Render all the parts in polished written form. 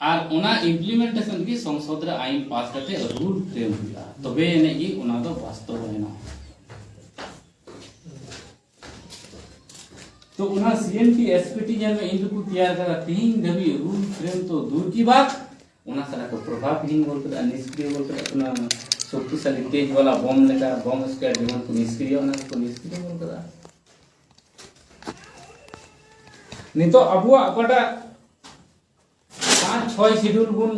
और उना इम्प्लीमेंटेशन की संसद रे आईन पास करते रूल फ्रेम हुआ तबे एने की उना दो वास्तव है ना तो उना सीएनटी एसपीटी जन में इनको तैयार करा तीन दबी रूल फ्रेम तो दूर की बात उना सारा को प्रभावहीन बोल कर निष्क्रिय बोल कर अपना शक्तिशाली तेज वाला बम लेकर बम स्क्वाड जीवन को निष्क्रिय उना को निष्क्रिय बोल कर नहीं तो अबुआ अकटा 5-6 शेड्यूल बुन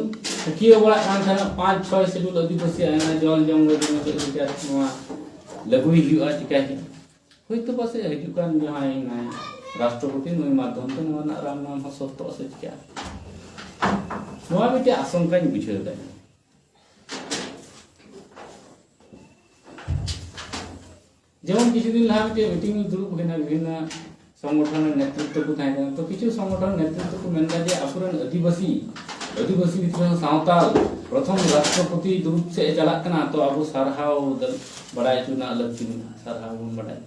किए बड़ा कान था 5-6 शेड्यूल आदिवासी आना जल जंगल में क्या नवा लगुई हुआ चिका है होय तो बस हिजु कान जहां ना राष्ट्रपति नुई माध्यम तो नवा राम नाम सत्य से क्या नवा मिटे आशंका बुझे दा जेमन किसी दिन लाहा मिटे मीटिंग में दुरुप होना विभिन्न संगठन नेतृत्व को थाय तो किछु संगठन नेतृत्व को मेनदा जे अपुरन आदिवासी भितर सावताल प्रथम राष्ट्रपति दुरुप से चला कना तो अब सरहाव बड़ाई चुना लगती सरहाव बन बड़ाई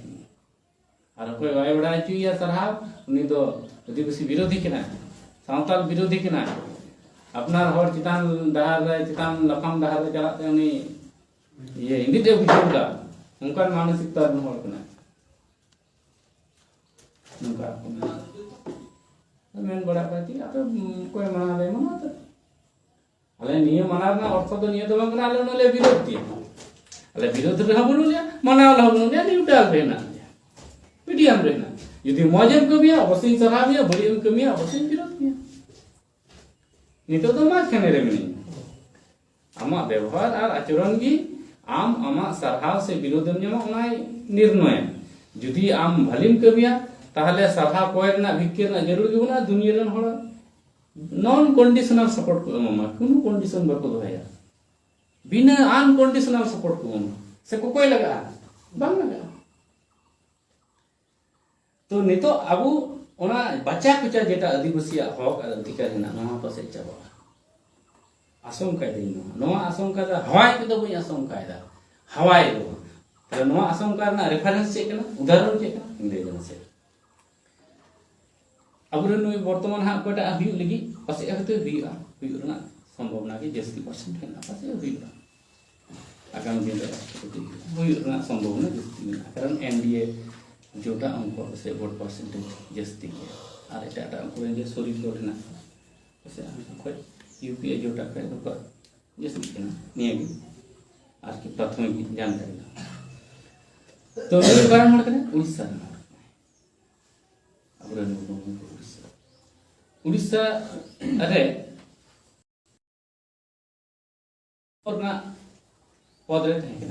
और कोई वाय बड़ाई चु या सरहाव उनी दो आदिवासी विरोधी केना सावताल विरोधी केना अपनार हर चितान डहार चितान लफांग डहार चला ते उनी ये हिंदी ते बुझौला उनका मानसिकता न हर केना नुका मेन बड़ा पाती आप कोई मना ले मना तो अले नियम मना ना अर्थ तो नियम तो बंगना ले नले विरोध दिए अले विरोध रे हम बोलू मना ला हम बोलू न्यूट्रल रहना मीडियम रहना यदि मौजम को भी अवश्य सलाह भी बड़ी कमी अवश्य विरोध किया नितो तो मा खने रे नहीं आमा व्यवहार और आचरण की आम आमा सरहाव से विरोधम जमा उनाय निर्णय यदि आम भलिम कबिया ताहले सभा कोयर ना भिकेर ना जरूर gi बना दुनिया रन हड़ नॉन कंडीशनल सपोर्ट को मामा कोनो कंडीशन बको दोया बिना अनकंडीशनल सपोर्ट को से को कोई लगा बांग लगा तो नितो अबु ओना बच्चा कुचा जेटा आदिवासी हक अधिकार हेना नवा पासे चाबा आशंका दिन नवा आशंका दा हवाई के तो बई आशंका दा हवाई दो तो नवा आशंका ना रेफरेंस चेक ना उदाहरण चेक ना इंदे जन से अब बर्तमान हाँ कोटा हुई लगी पासे हुआ संभावना की जस्ती परसेंट है पासे आगामी दिन राष्ट्रपति संभावना जस्ती कारण एनडीए जोटा उनको से वोट परसेंटेज जस्ती है और एटा उनको शरीर को लेना पासे यूपीए जोटा को जस्ती है निये आज की प्राथमिक जानकारी तो कारण उड़ीसा उड़ीसा अरे और ना पद रे थे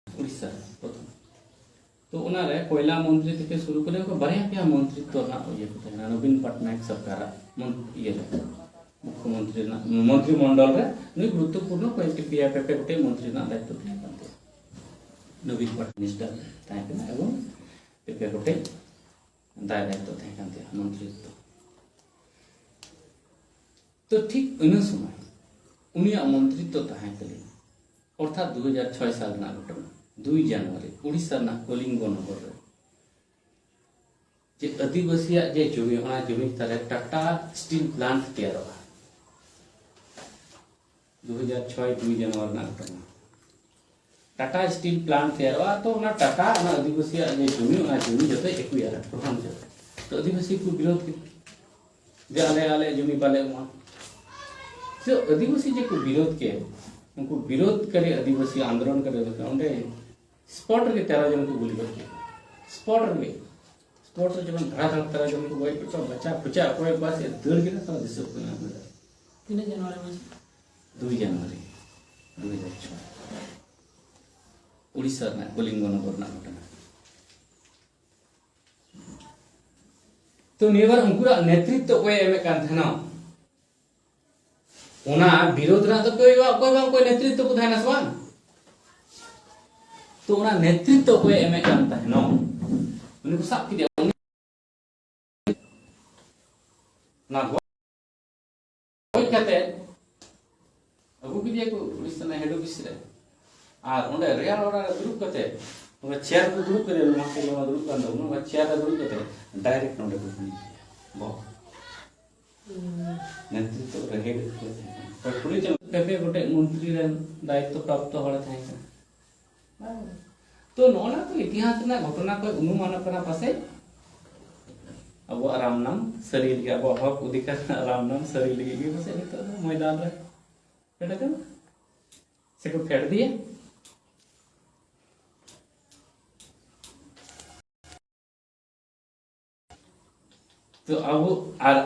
उड़ीसा प्रथम तो उना रे कोयला मंत्री থেকে शुरू करे को बारे क्या मंत्रित्व ना ये को थे नवीन पटनायक सरकार ये मुख्यमंत्री ना मंत्रिमंडल रे नि गुरुत्वपूर्ण कोई के पीएफएफ के मंत्री ना दायित्व थे नवीन पटनायक था एवं पे कोटे दायित्व थे कांते मंत्रित्व तो ठीक इन समय उनिया मंत्रित्व ताहे कले अर्थात 2006 साल ना घटना 2 जनवरी उड़ीसा ना कलिंगो नगर रे जे आदिवासी जे जमी ओना जमी ताले टाटा स्टील प्लांट तैयार 2006 2 जनवरी ना घटना टाटा स्टील प्लांट तैयार तो ना टाटा ना आदिवासी जमी जते एकु यार प्रथम जते तो आदिवासी को विरोध जे आले जमी पाले मा तो आदिवासी जे को विरोध के उनको विरोध करे आदिवासी आंदोलन करे उनके स्पॉट रे 13 जन को गोली कर स्पॉट रे जब धड़ा 13 जन को गोली तो बच्चा पुचा कोई पास दौड़ के ना दिसो को ना 3 जनवरी में 2 जनवरी 2006 उड़ीसा ना कलिंगो नगर ना घटना तो नेवर उनको नेतृत्व कोई एमे कान थना ओना विरोध ना तो कोई नेतृत्व को थाना सवान तो ओना नेतृत्व कोई एमे कान थना उनको सब की ना कोई कहते अबू की दिया को उड़ीसा ना हेड ऑफिस रे और ओंडे रियल ऑर्डर ग्रुप कते उनका चेयर को ग्रुप करे वहां के लोग ग्रुप कर दो उनका चेयर ग्रुप कते डायरेक्ट नोटे को नहीं बहुत पुलिस पेपे गोटे मंत्री रे दायित्व प्राप्त हड़े थाई तो नोना तो इतिहास ना घटना को अनुमान करा पासे अब राम नाम शरीर के अब हक अधिकार राम नाम शरीर लगे के पासे तो मैदान रे बेटा के से को फेड़ दिए तो अब आर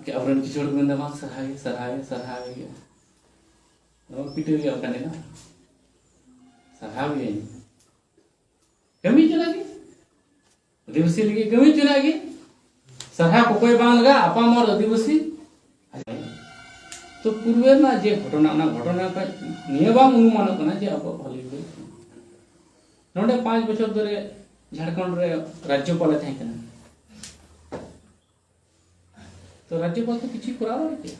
के अपने किचड़ में दमा सराहाय नो पीटे गया करने ना सराहाय कमी चला गई आदिवासी लगे कमी चला गई सराहा को कोई बांध लगा आपा मोर आदिवासी तो पूर्वे ना जे घटना का नियम अनुमान करना जे अब भली गई नोडे 5 बछर धरे झारखंड रे राज्यपाल थाई कना तो राज्यपाल तो किसी करावा नहीं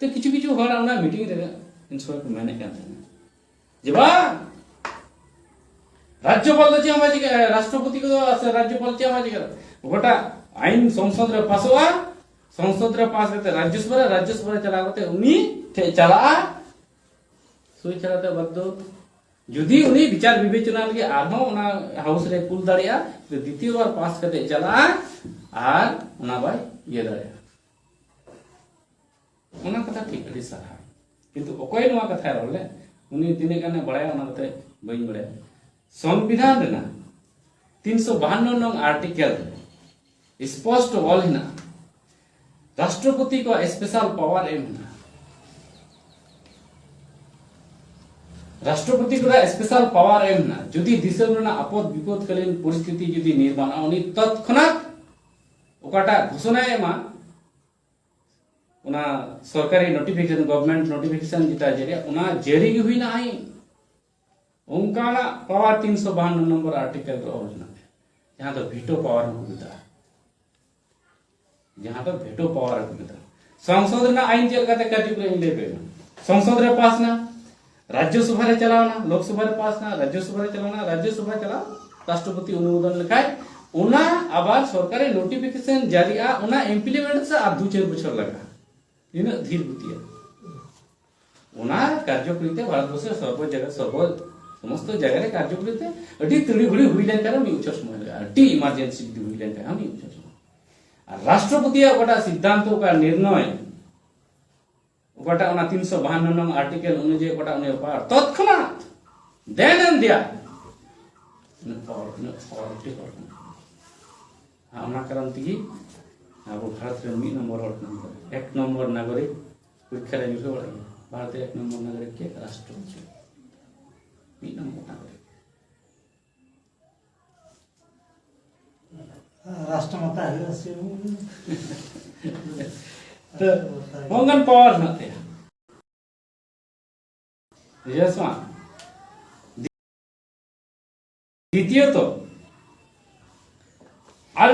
तो किछु हड़ा ना मीटिंग रे इंस्पेक्टर को मैंने क्या था जबा राज्यपाल तो हम आज राष्ट्रपति को राज्यपाल चे हम आज गोटा आईन संसद रे पास हुआ संसद रे पास करते राज्यसभा चला करते उनी चला सोई चलाते बद्दो जुदी उनी विचार विवेचना लगे आरहो ओना हाउस रे कुल दाड़िया तो द्वितीय बार पास करते चला आर ओना बाय ये दाड़िया ओना कथा ठीक अड़ी सारा किंतु ओकोय नवा कथा रोले उनी तिने कने बड़ाया ओना कते बई बड़ाया संविधान रेना 352 नंग आर्टिकल स्पष्ट ऑल हिना राष्ट्रपति को स्पेशल पावर एम हिना राष्ट्रपति को स्पेशल पावर एम ना जुदी दिसम रेना आपद विपदकालीन परिस्थिति जुदी निर्माण उनी तत्क्षणात ओकाटा घोषणा एमा उना सरकारी नोटिफिकेशन गवर्नमेंट नोटिफिकेशन जिता जरिया उना जेरी की हुई ना आई उनका ना पावर 352 नंबर आर्टिकल रो होजना जहां तो वीटो पावर होता जहां तो वीटो पावर होता संसद ना आईन चल करते काटिपुरे इंडे पे संसद रे पास ना राज्यसभा रे चलावना लोकसभा रे पास ना राज्यसभा रे चलावना राज्यसभा चला राष्ट्रपति अनुमोदन लिखाय उना आबार सरकारी नोटिफिकेशन जारी आ उना इम्प्लीमेंट से आ 2-4 बछर लगा इन धीर बुतिया उना कार्यकृत्य भारतवर्ष सर्व जगह सर्व समस्त जगह रे कार्यकृत्य अटी तड़ी घड़ी हुई लेन कारण उच्च समय लगा अटी इमरजेंसी हुई लेन कारण हम उच्च समय आ राष्ट्रपति ओटा सिद्धांत का निर्णय ओटा 352 नंबर आर्टिकल अनुଯାयी ओटा उन्हें पार तत्क्षणात देन एंड दिया हमना कारण ती अब भारत रे 1 नंबर एक नंबर नागरिक परीक्षा रे लिखे बड़ा भारत 1 नंबर नागरिक के राष्ट्रपति 1 नंबर नागरिक राष्ट्रमाता है तो मंगन पावर नते यस्मा द्वितीय तो आर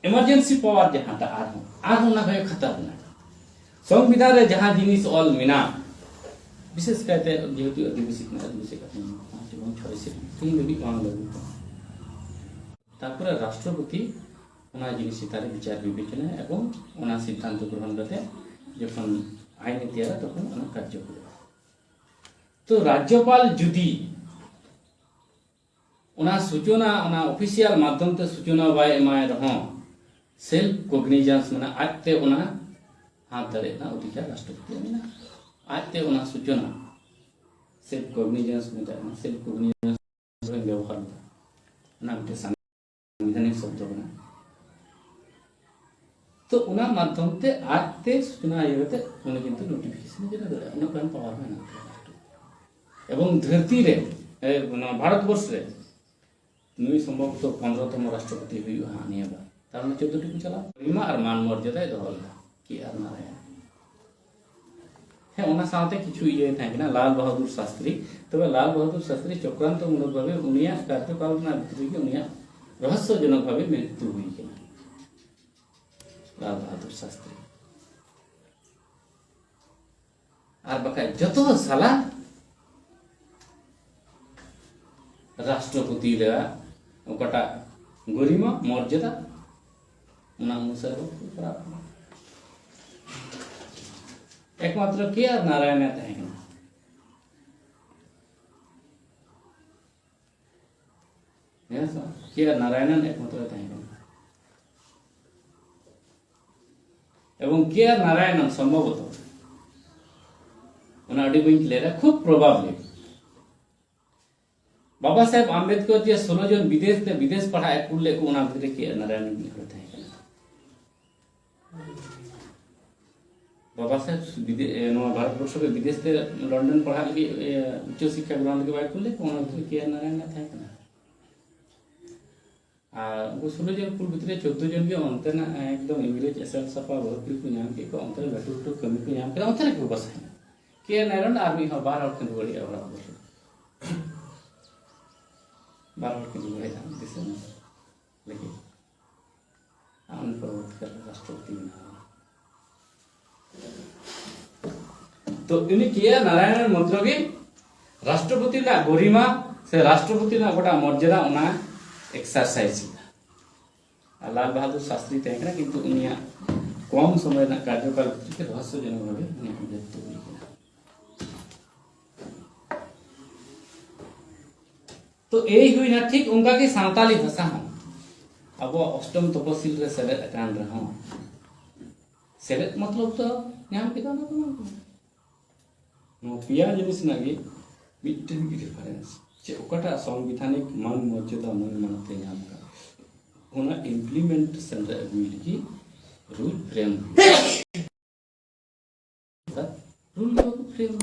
इमरजेंसी पावर जहां ता आर ना भय खतरनाक संविधान रे जहां जिनिस ऑल मिना विशेष कहते जेहेतु आदिवासी कहते हैं 6 तीन भी काम लगू तापर राष्ट्रपति ओना जिनिस तारे विचार विवेचना एवं ओना सिद्धांत ग्रहण करते जखन आईन तैयार तखन ओना कार्य करे तो राज्यपाल जुदी ओना सूचना ओना ऑफिशियल माध्यम ते सूचना बाय एमाय रहो सेल्फ कॉग्निजेंस माने आते ओना हाथ धरे ना अधिकार राष्ट्रपति में आते ओना सूचना सेल्फ कॉग्निजेंस में जाना सेल्फ कॉग्निजेंस व्यवहार ना के संवैधानिक शब्द बना तो उना माध्यम ते आते सूचना आयोते उन्हें किंतु नोटिफिकेशन जना दे उना काम पावर में ना एवं धरती रे भारतवर्ष रे नुई संभवतः 15तम राष्ट्रपति हुई हानिया बा तार में 14 टी चला रीमा और मान मर्यादा दोहला कि आर ना है ओना साथे किछु इये थाके ना लाल बहादुर शास्त्री तबे लाल बहादुर शास्त्री चक्रांत मूलक भावे उनिया कार्यकाल ना भितरी के उनिया रहस्यजनक भावे मृत्यु हुई के लाल बहादुर शास्त्री आर बका जतो साला राष्ट्रपति रे ओकटा गरिमा मर्यादा ᱚᱱᱟ ᱚᱱᱩᱥᱟᱨ ᱠᱚ ᱠᱚᱨᱟᱣ ᱠᱟᱱᱟ ᱮᱠᱢᱟᱛᱨᱚ কে আর নারায়ণে তাহেᱸ কানা yes কে আর নারায়ণন একমাত্র তাহেঁ কানা এবং কে আর নারায়ণন সম্ভবত ওনা আডি বই ক্লিয়ার খুব প্রবাবলি बाबा साहेब आम्बेडकर जे 16 जन विदेश पढ़ाए कुल्ले को उना भितरे के नारायण निकल थाए बाबा साहेब भारत वर्ष के विदेश ते लंदन पढ़ा लगी उच्च शिक्षा ग्रहण के बाद कुल्ले को उना भितरे के नारायण थाए आ वो 16 जन कुल भितरे 14 जन के अंतर ना एकदम इंग्लिश एसएल सफा भर्ती को नाम के को अंतर बैठो कमी को नाम के अंतर के बस है के नारायण आर्मी हो बाहर और के बड़ी और बारह के जुड़े हैं दिशा में लेकिन आन प्रवृत्ति कर राष्ट्रपति बना तो इन्हें किया नारायण मंत्र की राष्ट्रपति ना गरिमा से राष्ट्रपति ना गोटा मर्यादा उना एक्सरसाइज लाल बहादुर शास्त्री तय करना किंतु उनिया कम समय ना कार्यकाल के रहस्यजनक भावे उन्हें मृत्यु हुई तो यही हुई ना ठीक उनका की सांताली भाषा हो अब अष्टम तपसील रे सेलेक्ट कान रहा सेलेक्ट मतलब तो नाम के ना तो नो पिया जिनिस नागी मिटन की रेफरेंस जे ओकटा संवैधानिक मान मर्यादा मन मनते नाम का होना इम्प्लीमेंटेशन रे अगुइल की रूल फ्रेम रूल फ्रेम